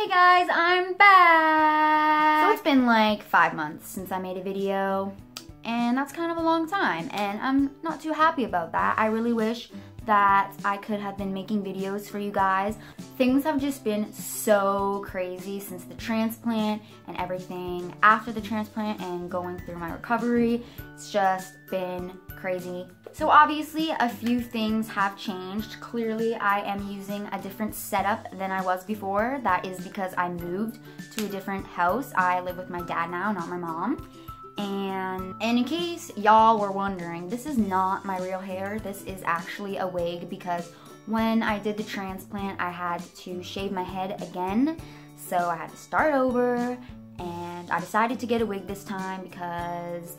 Hey guys, I'm back! So it's been like 5 months since I made a video, and that's kind of a long time, and I'm not too happy about that. I really wish that I could have been making videos for you guys. Things have just been so crazy since the transplant and everything after the transplant and going through my recovery. It's just been crazy. So obviously a few things have changed. Clearly I am using a different setup than I was before. That is because I moved to a different house. I live with my dad now, not my mom. And in case y'all were wondering, this is not my real hair. This is actually a wig because when I did the transplant, I had to shave my head again. So I had to start over, and I decided to get a wig this time because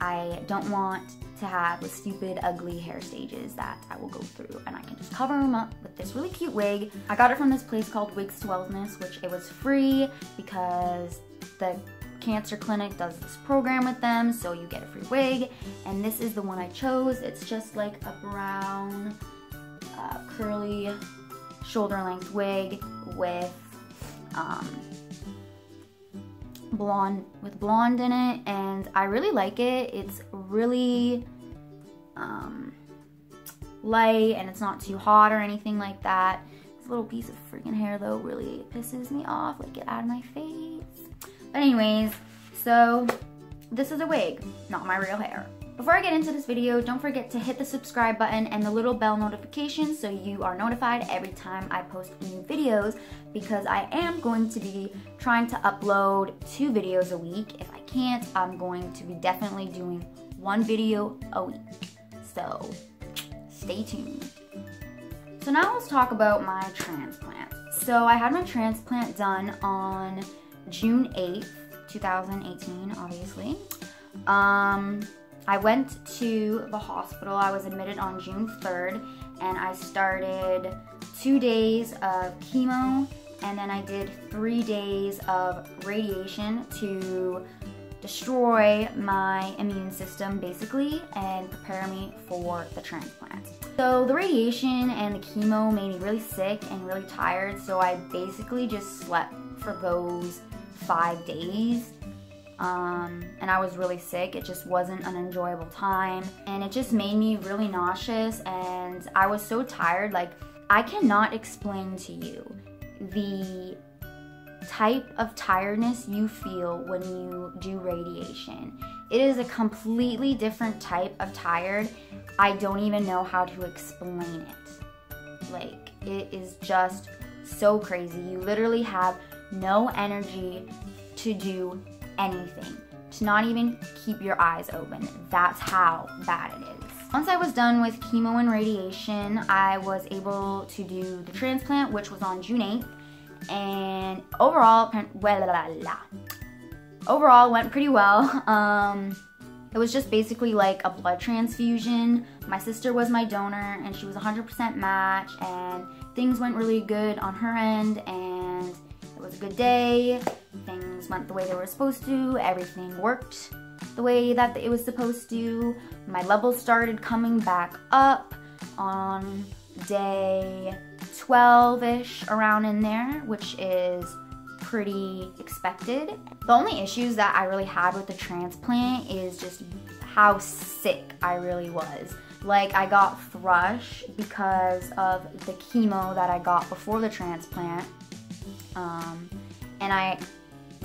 I don't want to have the stupid, ugly hair stages that I will go through, and I can just cover them up with this really cute wig. I got it from this place called Wigs to Wellness, which it was free because the cancer clinic does this program with them, so you get a free wig, and this is the one I chose. It's just like a brown, curly, shoulder-length wig with blonde in it, and I really like it. It's really light, and it's not too hot or anything like that. This little piece of freaking hair though really pisses me off. Like, get out of my face. But anyways, so this is a wig, not my real hair. Before I get into this video, don't forget to hit the subscribe button and the little bell notification so you are notified every time I post new videos, because I am going to be trying to upload 2 videos a week. If I can't, I'm going to be definitely doing 1 video a week. So stay tuned. So now let's talk about my transplant. So I had my transplant done on June 8th, 2018, obviously. I went to the hospital. I was admitted on June 3rd, and I started 2 days of chemo, and then I did 3 days of radiation to destroy my immune system, basically, and prepare me for the transplant. So the radiation and the chemo made me really sick and really tired, so I basically just slept for those 5 days. And I was really sick. It just wasn't an enjoyable time, and it just made me really nauseous, and I was so tired. Like, I cannot explain to you the type of tiredness you feel when you do radiation. It is a completely different type of tired. I don't even know how to explain it. Like, it is just so crazy. You literally have no energy to do anything, to not even keep your eyes open. That's how bad it is. Once I was done with chemo and radiation, I was able to do the transplant, which was on June 8th, and overall went pretty well. It was just basically like a blood transfusion. My sister was my donor, and she was 100% match, and things went really good on her end, and it was a good day. Things went the way they were supposed to. Everything worked the way that it was supposed to. My levels started coming back up on day 12-ish, around in there, which is pretty expected. The only issues that I really had with the transplant is just how sick I really was. Like, I got thrush because of the chemo that I got before the transplant, and I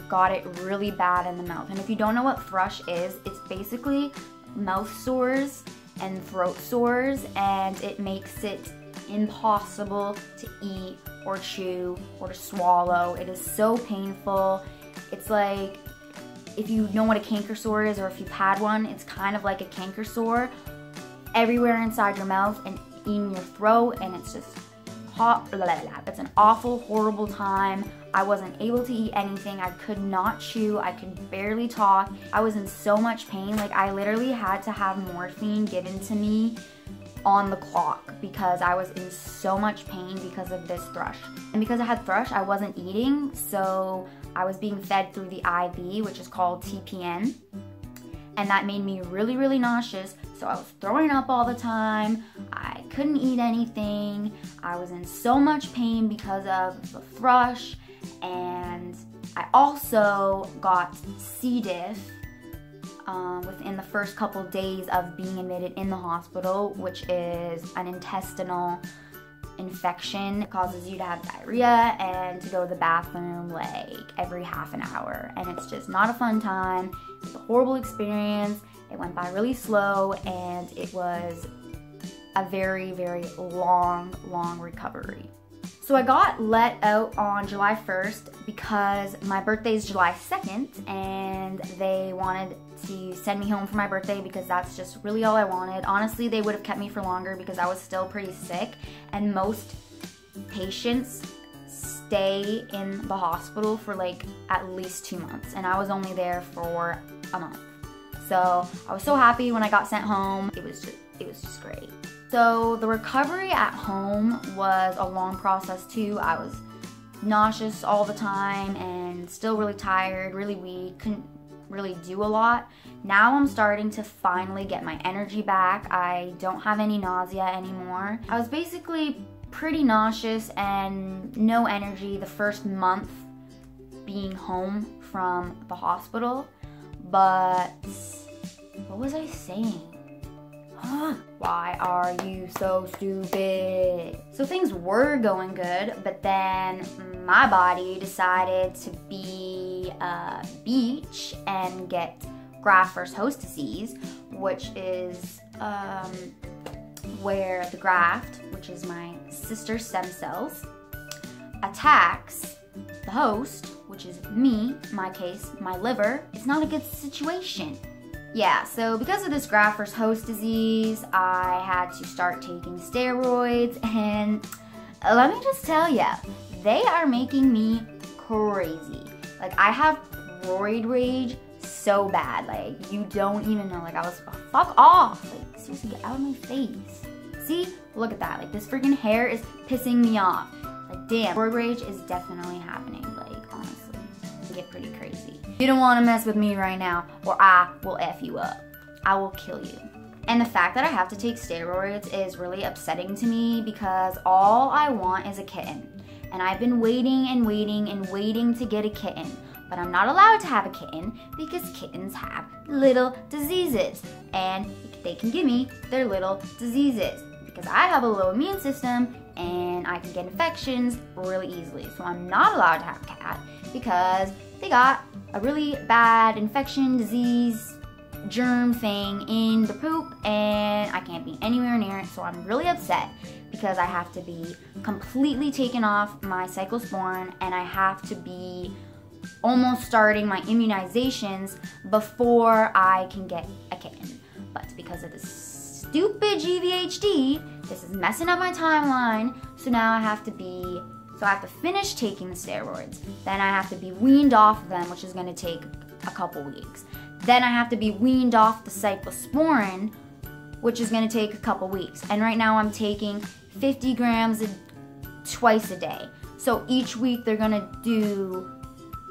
got it really bad in the mouth. And if you don't know what thrush is, it's basically mouth sores and throat sores, and it makes it impossible to eat or chew or to swallow. It is so painful. It's like, if you know what a canker sore is, or if you've had one, it's kind of like a canker sore everywhere inside your mouth and in your throat, and it's just hot. It's an awful, horrible time. I wasn't able to eat anything. I could not chew. I could barely talk. I was in so much pain. Like, I literally had to have morphine given to me on the clock because I was in so much pain because of this thrush. And because I had thrush, I wasn't eating, so I was being fed through the IV, which is called TPN. And that made me really, really nauseous. So I was throwing up all the time. I couldn't eat anything. I was in so much pain because of the thrush. And I also got C. diff within the first couple days of being admitted in the hospital, which is an intestinal infection. It causes you to have diarrhea and to go to the bathroom like every half an hour, and it's just not a fun time. It's a horrible experience. It went by really slow, and it was a very, very long recovery. So I got let out on July 1st because my birthday is July 2nd, and they wanted to send me home for my birthday because that's just really all I wanted. Honestly, they would have kept me for longer because I was still pretty sick, and most patients stay in the hospital for like at least 2 months, and I was only there for a month. So I was so happy when I got sent home. It was just great. So the recovery at home was a long process too. I was nauseous all the time and still really tired, really weak, couldn't really do a lot. Now I'm starting to finally get my energy back. I don't have any nausea anymore. I was basically pretty nauseous and no energy the first month being home from the hospital, but what was I saying? Why are you so stupid? So things were going good, but then my body decided to be a beach and get graft-versus-host disease, which is where the graft, which is my sister's stem cells, attacks the host, which is me, in my case, my liver. It's not a good situation. Yeah, so because of this graft-versus-host disease, I had to start taking steroids, and let me just tell ya, they are making me crazy. Like, I have roid rage so bad, like, you don't even know. Like, I was, fuck off, like, seriously, get out of my face. See, look at that, like, this freaking hair is pissing me off. Like, damn, roid rage is definitely happening, like, honestly. Get pretty crazy. You don't want to mess with me right now, or I will F you up. I will kill you. And the fact that I have to take steroids is really upsetting to me because all I want is a kitten. And I've been waiting and waiting and waiting to get a kitten. But I'm not allowed to have a kitten because kittens have little diseases. And they can give me their little diseases because I have a low immune system and I can get infections really easily. So I'm not allowed to have a cat because they got a really bad infection, disease, germ thing in the poop, and I can't be anywhere near it. So I'm really upset because I have to be completely taken off my cyclosporin, and I have to be almost starting my immunizations before I can get a kitten. But because of this stupid GVHD, this is messing up my timeline, so now I have to finish taking the steroids. Then I have to be weaned off of them, which is gonna take a couple weeks. Then I have to be weaned off the cyclosporin, which is gonna take a couple weeks. And right now I'm taking 50 grams twice a day. So each week they're gonna do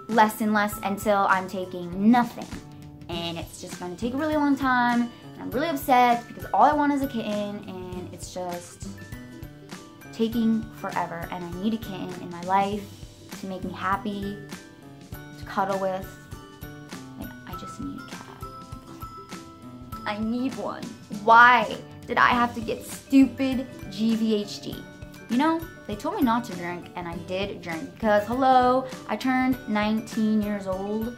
less and less until I'm taking nothing. And it's just gonna take a really long time. And I'm really upset because all I want is a kitten, and it's just taking forever. And I need a kitten in my life to make me happy, to cuddle with. Like, I just need a cat. I need one. Why did I have to get stupid GVHD? You know, they told me not to drink, and I did drink because, hello, I turned 19 years old,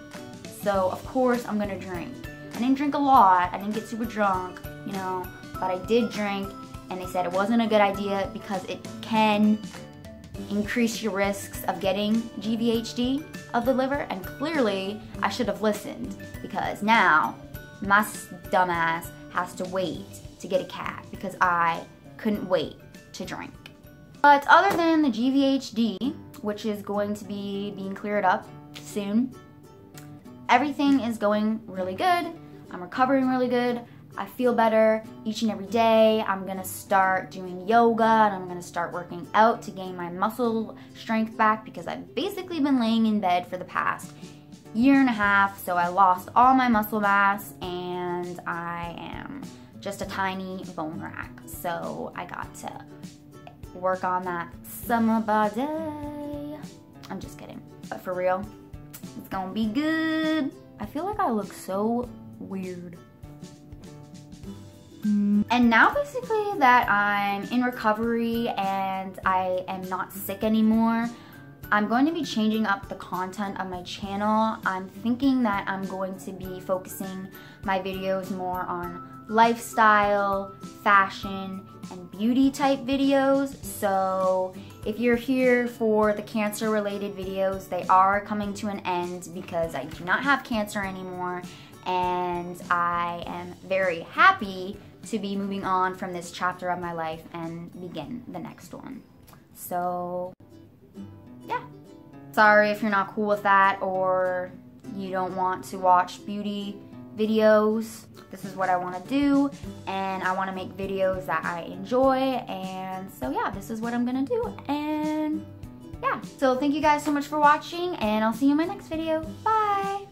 so of course I'm gonna drink. I didn't drink a lot, I didn't get super drunk, you know, but I did drink, and they said it wasn't a good idea because it can increase your risks of getting GVHD of the liver, and clearly I should have listened because now my dumbass has to wait to get a cat because I couldn't wait to drink. But other than the GVHD, which is going to be being cleared up soon, everything is going really good. I'm recovering really good. I feel better each and every day. I'm gonna start doing yoga and I'm gonna start working out to gain my muscle strength back because I've basically been laying in bed for the past year and a half, so I lost all my muscle mass and I am just a tiny bone rack. So I got to work on that summer body. I'm just kidding. But for real, it's gonna be good. I feel like I look so weird. And now basically that I'm in recovery and I am not sick anymore, I'm going to be changing up the content of my channel. I'm thinking that I'm going to be focusing my videos more on lifestyle, fashion, and beauty type videos. So if you're here for the cancer related videos, they are coming to an end because I do not have cancer anymore, and I am very happy to be moving on from this chapter of my life and begin the next one. So yeah, sorry if you're not cool with that or you don't want to watch beauty videos. This is what I want to do, and I want to make videos that I enjoy, and so yeah, this is what I'm gonna do. And yeah, so thank you guys so much for watching, and I'll see you in my next video. Bye.